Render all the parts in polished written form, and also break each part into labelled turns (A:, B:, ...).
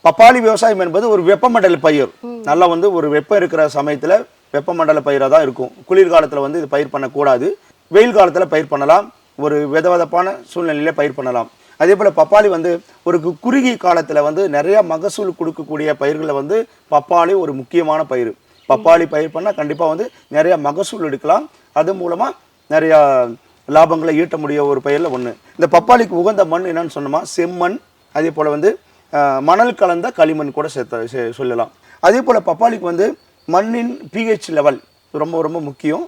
A: பப்பாளி விவசாயம் என்பது ஒரு வெப்பமண்டல பயிர். நல்லா வந்து ஒரு வெப்பம் இருக்கிற சமயத்தில் வெப்பமண்டல பயிராக தான் இருக்கும். குளிர்காலத்தில் வந்து இது பயிர் பண்ணக்கூடாது. வெயில் காலத்தில் பயிர் பண்ணலாம். ஒரு விதவிதப்பான சூழ்நிலையில பயிர் பண்ணலாம். அதே போல் பப்பாளி வந்து ஒரு குறுகிய காலத்தில் வந்து நிறைய மகசூல் கொடுக்கக்கூடிய பயிர்களை வந்து பப்பாளி ஒரு முக்கியமான பயிர். பப்பாளி பயிர் பண்ணால் கண்டிப்பாக வந்து நிறைய மகசூல் எடுக்கலாம். அது மூலமாக நிறையா லாபங்களை ஈட்ட முடிய ஒரு பயிரில் ஒன்று. இந்த பப்பாளிக்கு உகந்த மண் என்னன்னு சொன்னோமா, செம்மண், அதே போல் வந்து மணல் கலந்த களிமண் கூட சொல்லலாம். அதே போல் பப்பாளிக்கு வந்து மண்ணின் pH லெவல் ரொம்ப ரொம்ப முக்கியம்.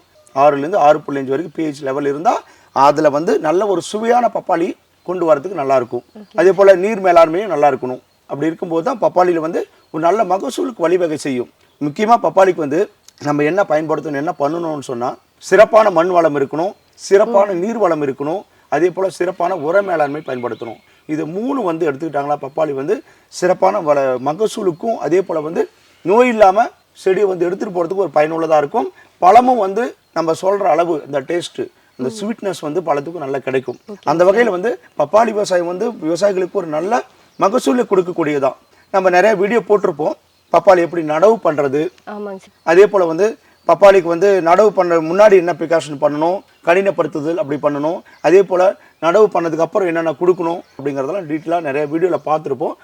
A: 6லேருந்து 6.5 வரைக்கும் pH லெவல் இருந்தால் அதில் வந்து நல்ல ஒரு சுவையான பப்பாளி கொண்டு வரதுக்கு நல்லாயிருக்கும். அதே போல் நீர் மேலாண்மையும் நல்லா இருக்கணும். அப்படி இருக்கும்போது தான் பப்பாளியில் வந்து ஒரு நல்ல மகசூலுக்கு வழிவகை செய்யும். முக்கியமாக பப்பாளிக்கு வந்து நம்ம என்ன பயன்படுத்தணும், என்ன பண்ணணும்னு சொன்னால், சிறப்பான மண் வளம் இருக்கணும், சிறப்பான நீர் வளம் இருக்கணும், அதே போல் சிறப்பான உர மேலாண்மை பயன்படுத்தணும். இது 3 வந்து எடுத்துக்கிட்டாங்களா பப்பாளி வந்து சிறப்பான மகசூலுக்கும் அதே போல் வந்து நோய் இல்லாமல் செடியை வந்து எடுத்துகிட்டு போகிறதுக்கு ஒரு பயனுள்ளதாக இருக்கும். பழமும் வந்து நம்ம சொல்கிற அளவு இந்த டேஸ்ட்டு, இந்த ஸ்வீட்னஸ் வந்து பழத்துக்கும் நல்லா கிடைக்கும். அந்த வகையில் வந்து பப்பாளி விவசாயம் வந்து விவசாயிகளுக்கு ஒரு நல்ல மகசூலை கொடுக்கக்கூடியதான். நம்ம நிறைய வீடியோ போட்டிருப்போம், பப்பாளி எப்படி நடவு பண்ணுறது. அதே போல் வந்து பப்பாளிக்கு வந்து நடவு பண்ண முன்னாடி என்ன ப்ரிகாஷன் பண்ணணும், கடினப்படுத்துதல் அப்படி பண்ணணும், அதே போல் நடவு பண்ணதுக்கு அப்புறம் என்னென்ன கொடுக்கணும் அப்படிங்கிறதெல்லாம் டீட்டெயிலாக நிறைய வீடியோவில் பார்த்துருப்போம்.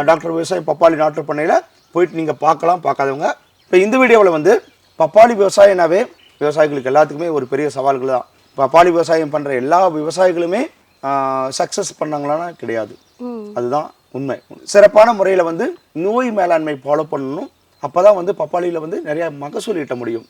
A: டாக்டர் விவசாயம் பப்பாளி நாட்டு பண்ணையில் போயிட்டு நீங்கள் பார்க்காதவங்க. இப்போ இந்த வீடியோவில் வந்து பப்பாளி விவசாயனாவே விவசாயிகளுக்கு எல்லாத்துக்குமே ஒரு பெரிய சவால்கள் தான். பப்பாளி விவசாயம் பண்ணுற எல்லா விவசாயிகளுமே சக்ஸஸ் பண்ணாங்களான்னா கிடையாது. அதுதான் உண்மை. சிறப்பான முறையில் வந்து நோய் மேலாண்மை ஃபாலோ பண்ணணும். அப்போ தான் வந்து பப்பாளியில் வந்து நிறைய மகசூல் ஈட்ட முடியும்.